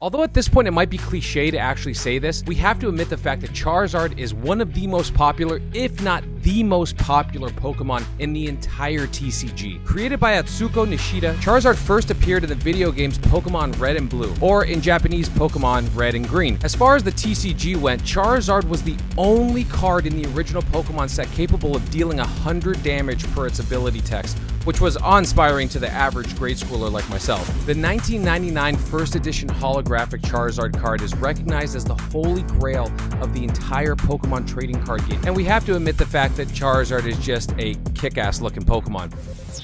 Although at this point it might be cliche to actually say this, we have to admit the fact that Charizard is one of the most popular, if not the most popular Pokemon in the entire TCG. Created by Atsuko Nishida, Charizard first appeared in the video games Pokemon Red and Blue, or in Japanese Pokemon Red and Green. As far as the TCG went, Charizard was the only card in the original Pokemon set capable of dealing 100 damage per its ability text, which was awe-inspiring to the average grade schooler like myself. The 1999 first edition holographic Charizard card is recognized as the holy grail of the entire Pokemon trading card game, and we have to admit the fact that Charizard is just a kick-ass looking Pokemon.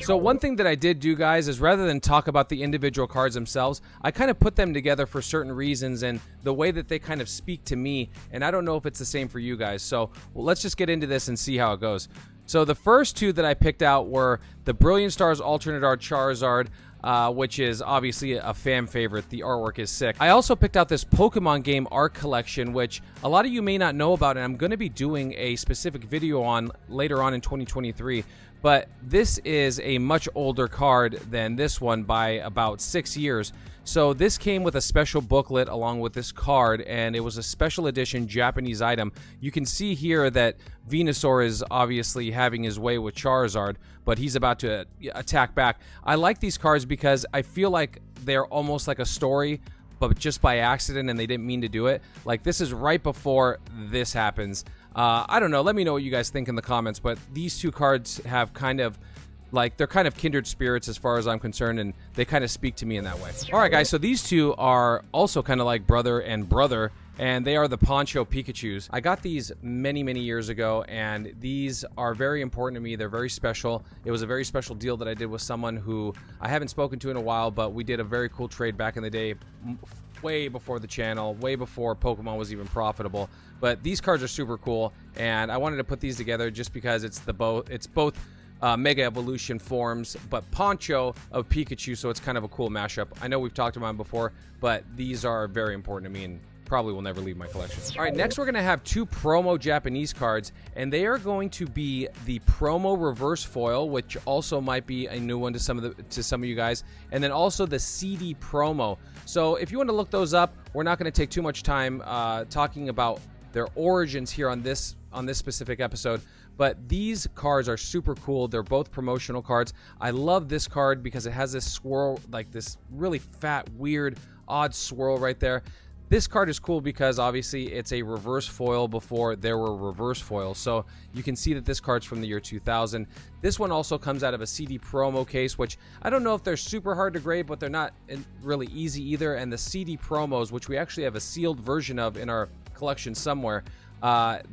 So one thing that I did do, guys, is rather than talk about the individual cards themselves, I kind of put them together for certain reasons and the way that they kind of speak to me, and I don't know if it's the same for you guys. So let's just get into this and see how it goes. So the first two that I picked out were the Brilliant Stars Alternate Art Charizard, which is obviously a fan favorite. The artwork is sick. I also picked out this Pokemon game art collection, which a lot of you may not know about, and I'm going to be doing a specific video on later on in 2023. But this is a much older card than this one by about 6 years. So this came with a special booklet along with this card, and it was a special edition Japanese item. You can see here that Venusaur is obviously having his way with Charizard, but he's about to attack back. I like these cards because I feel like they're almost like a story, but just by accident, and they didn't mean to do it. Like, this is right before this happens. I don't know. Let me know what you guys think in the comments, but these two cards have kind of, like, they're kind of kindred spirits as far as I'm concerned, and they kind of speak to me in that way. All right, guys, so these two are also kind of like brother and brother, and they are the Poncho Pikachus. I got these many, many years ago, and these are very important to me. They're very special. It was a very special deal that I did with someone who I haven't spoken to in a while, but we did a very cool trade back in the day, way before the channel, way before Pokemon was even profitable. But these cards are super cool, and I wanted to put these together just because it's both Mega Evolution forms, but Poncho of Pikachu, so it's kind of a cool mashup. I know we've talked about them before, but these are very important to me and probably will never leave my collection. All right, next we're going to have two promo Japanese cards, and they are going to be the promo reverse foil, which also might be a new one to some of you guys, and then also the CD promo. So if you want to look those up, we're not going to take too much time talking about their origins here on this specific episode. But these cards are super cool. They're both promotional cards. I love this card because it has this swirl, like this really fat, weird, odd swirl right there. This card is cool because obviously it's a reverse foil before there were reverse foils. So you can see that this card's from the year 2000. This one also comes out of a CD promo case, which I don't know if they're super hard to grade, but they're not really easy either. And the CD promos, which we actually have a sealed version of in our collection somewhere,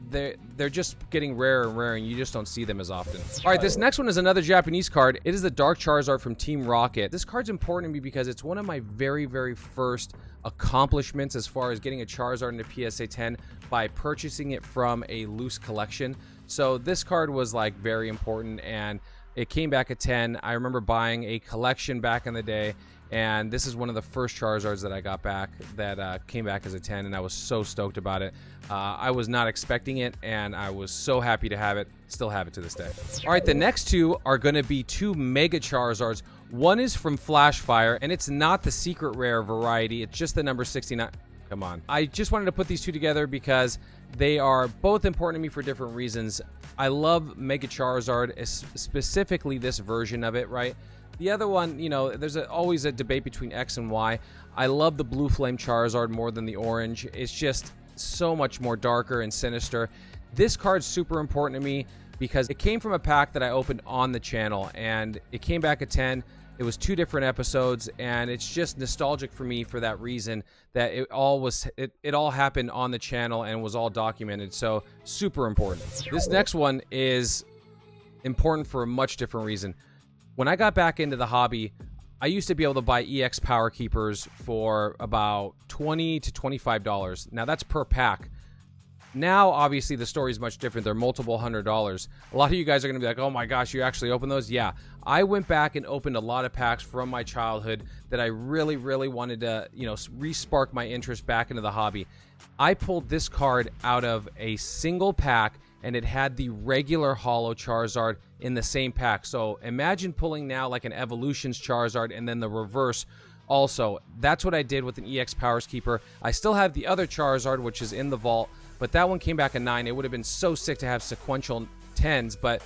they're just getting rarer and rarer, and you just don't see them as often. All right, this next one is another Japanese card. It is the Dark Charizard from Team Rocket. This card's important to me because it's one of my very, very first accomplishments as far as getting a Charizard into PSA 10 by purchasing it from a loose collection. So this card was like very important, and it came back at 10. I remember buying a collection back in the day, and this is one of the first Charizards that I got back that came back as a 10, and I was so stoked about it. I was not expecting it, and I was so happy to have it. Still have it to this day. All right, the next two are going to be two Mega Charizards. One is from Flashfire, and it's not the secret rare variety. It's just the number 69. Come on. I just wanted to put these two together because they are both important to me for different reasons. I love Mega Charizard, specifically this version of it, right? The other one, you know, there's always a debate between X and Y. I love the Blue Flame Charizard more than the orange. It's just so much more darker and sinister. This card's super important to me because it came from a pack that I opened on the channel, and it came back at 10. It was 2 different episodes, and it's just nostalgic for me for that reason, that it all happened on the channel and was all documented. So super important. This next one is important for a much different reason. When I got back into the hobby, I used to be able to buy EX Power Keepers for about $20 to $25. Now that's per pack. Now, obviously, the story is much different. They're multiple $100s. A lot of you guys are going to be like, oh my gosh, you actually opened those? Yeah. I went back and opened a lot of packs from my childhood that I really, really wanted to, you know, re-spark my interest back into the hobby. I pulled this card out of a single pack, and it had the regular Holo Charizard in the same pack. So imagine pulling now like an Evolutions Charizard and then the reverse Also, that's what I did with an EX Powers Keeper. I still have the other Charizard, which is in the vault, but that one came back a 9. It would have been so sick to have sequential 10s, but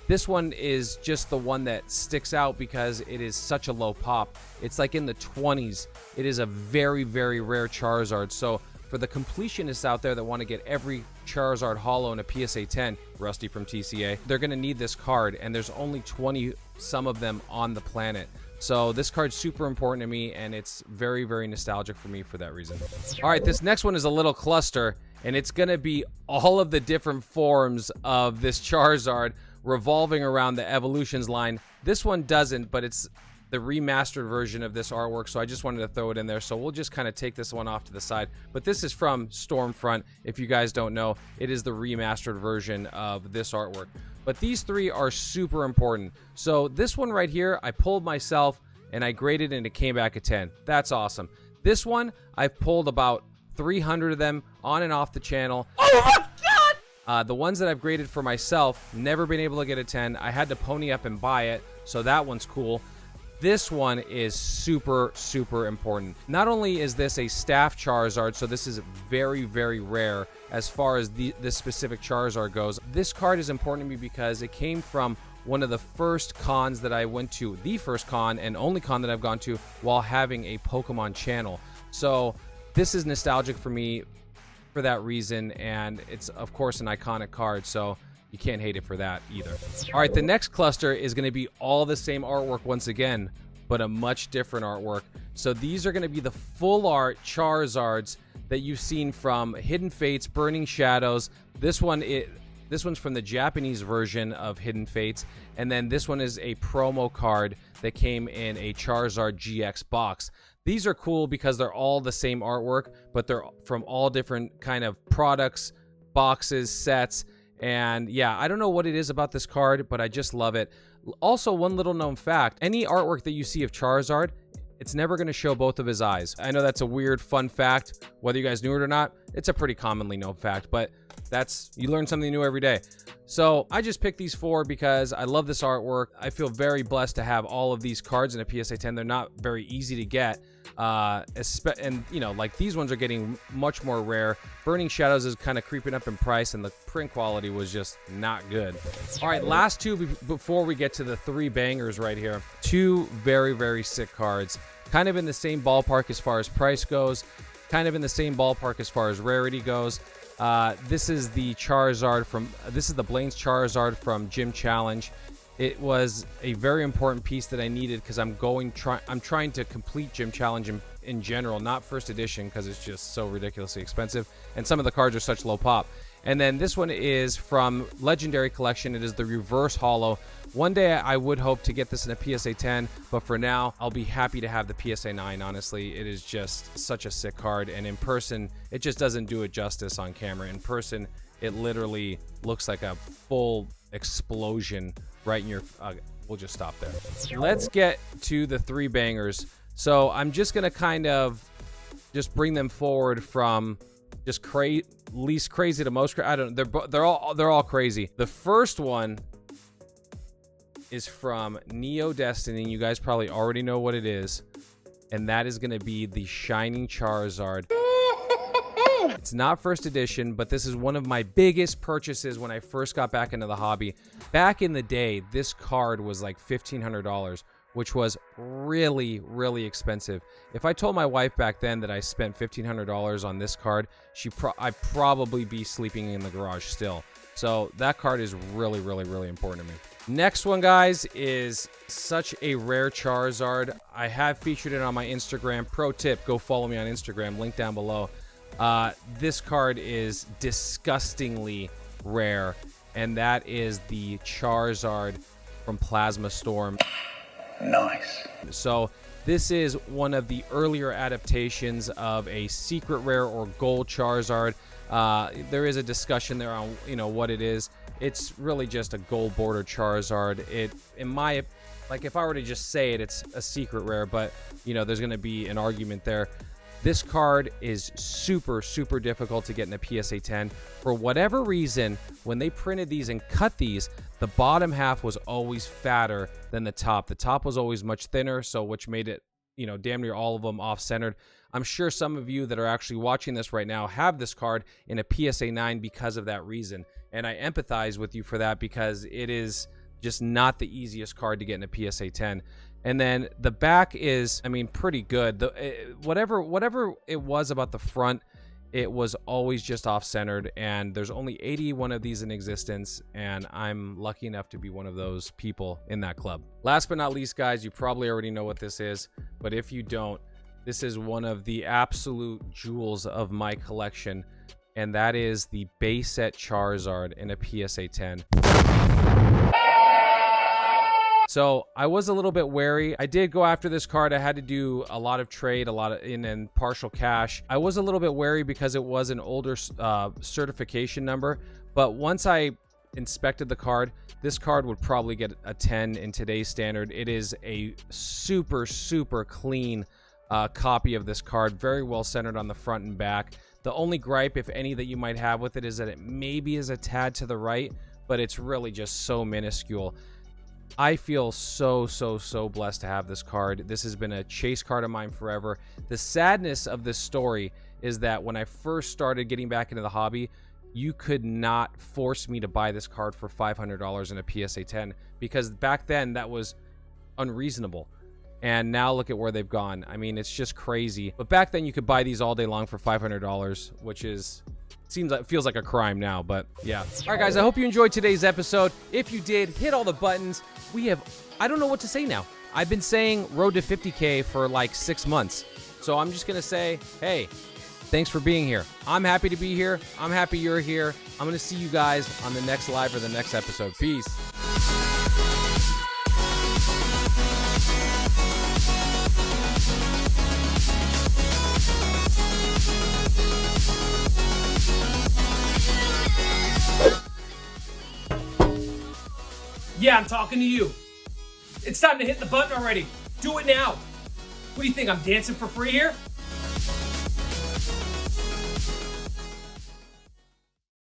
this one is just the one that sticks out because it is such a low pop. It's like in the 20s. It is a very, very rare Charizard. So for the completionists out there that want to get every Charizard holo in a PSA 10, Rusty from TCA, they're going to need this card, and there's only 20 some of them on the planet. So this card's super important to me, and it's very, very nostalgic for me for that reason. All right, this next one is a little cluster, and it's going to be all of the different forms of this Charizard revolving around the Evolutions line. This one doesn't, but it's the remastered version of this artwork, so I just wanted to throw it in there. So we'll just kind of take this one off to the side. But this is from Stormfront. If you guys don't know, it is the remastered version of this artwork. But these three are super important. So this one right here, I pulled myself and I graded and it came back a 10. That's awesome. This one, I've pulled about 300 of them on and off the channel. Oh my God! The ones that I've graded for myself, never been able to get a 10. I had to pony up and buy it, so that one's cool. This one is super, super important. Not only is this a staff Charizard, so this is very, very rare as far as this specific Charizard goes. This card is important to me because it came from one of the first cons that I went to, the first con and only con that I've gone to while having a Pokemon channel. So this is nostalgic for me for that reason, and it's, of course, an iconic card, so you can't hate it for that either. All right, the next cluster is going to be all the same artwork once again, but a much different artwork. So these are going to be the full art Charizards that you've seen from Hidden Fates, Burning Shadows. This one's from the Japanese version of Hidden Fates, and then this one is a promo card that came in a Charizard GX box. These are cool because they're all the same artwork, but they're from all different kind of products, boxes, sets. And yeah, I don't know what it is about this card, but I just love it. Also, one little known fact, any artwork that you see of Charizard, it's never going to show both of his eyes. I know that's a weird fun fact, whether you guys knew it or not. It's a pretty commonly known fact, but you learn something new every day. So I just picked these four because I love this artwork. I feel very blessed to have all of these cards in a PSA 10. They're not very easy to get. And you know, like these ones are getting much more rare. Burning Shadows is kind of creeping up in price, and the print quality was just not good. All right, last two before we get to the three bangers right here. Two very, very sick cards, kind of in the same ballpark as far as price goes, kind of in the same ballpark as far as rarity goes. This is the Blaine's Charizard from Gym Challenge. It was a very important piece that I needed because I'm trying to complete Gym Challenge in general, not first edition because it's just so ridiculously expensive, and some of the cards are such low pop. And then this one is from Legendary Collection. It is the reverse holo. One day I would hope to get this in a PSA 10, but for now I'll be happy to have the PSA 9. Honestly, it is just such a sick card, and in person it just doesn't do it justice on camera. In person it literally looks like a full explosion right in your we'll just stop there. Let's get to the three bangers. So I'm just gonna kind of just bring them forward from just least crazy to most crazy. I don't know. They're all crazy. The first one is from Neo Destiny. You guys probably already know what it is, and that is going to be the Shining Charizard. It's not first edition, but this is one of my biggest purchases when I first got back into the hobby. Back in the day, this card was like $1,500, which was really, really expensive. If I told my wife back then that I spent $1,500 on this card, I'd probably be sleeping in the garage still. So that card is really, really, really important to me. Next one, guys, is such a rare Charizard. I have featured it on my Instagram. Pro tip, go follow me on Instagram, link down below. This card is disgustingly rare, and that is the Charizard from Plasma Storm. Nice. So this is one of the earlier adaptations of a secret rare or gold Charizard. There is a discussion there on what it is. It's really just a gold border Charizard. If I were to just say it, it's a secret rare, but there's going to be an argument there. This card is super, super difficult to get in a PSA 10. For whatever reason, when they printed these and cut these, the bottom half was always fatter than the top. The top was always much thinner, so which made it, you know, damn near all of them off-centered. I'm sure some of you that are actually watching this right now have this card in a PSA 9 because of that reason. And I empathize with you for that because it is just not the easiest card to get in a PSA 10. And then the back is, I mean, pretty good. Whatever it was about the front, it was always just off-centered, and there's only 81 of these in existence, and I'm lucky enough to be one of those people in that club. Last but not least, guys, you probably already know what this is, but if you don't, this is one of the absolute jewels of my collection, and that is the base set Charizard in a PSA 10. So I was a little bit wary. I did go after this card. I had to do a lot of trade, a lot of in partial cash. I was a little bit wary because it was an older certification number. But once I inspected the card, this card would probably get a 10 in today's standard. It is a super, super clean copy of this card. Very well centered on the front and back. The only gripe, if any, that you might have with it is that it maybe is a tad to the right, but it's really just so minuscule. I feel so blessed to have this card. This has been a chase card of mine forever. The sadness of this story is that when I first started getting back into the hobby, you could not force me to buy this card for $500 in a PSA 10 because back then that was unreasonable. And now look at where they've gone. I mean, it's just crazy. But back then you could buy these all day long for $500, which is... feels like a crime now, but yeah. All right, guys, I hope you enjoyed today's episode. If you did, hit all the buttons. I don't know what to say now. I've been saying road to 50K for like 6 months. So I'm just going to say, hey, thanks for being here. I'm happy to be here. I'm happy you're here. I'm going to see you guys on the next live or the next episode. Peace. Yeah, I'm talking to you. It's time to hit the button already. Do it now. What do you think, I'm dancing for free here?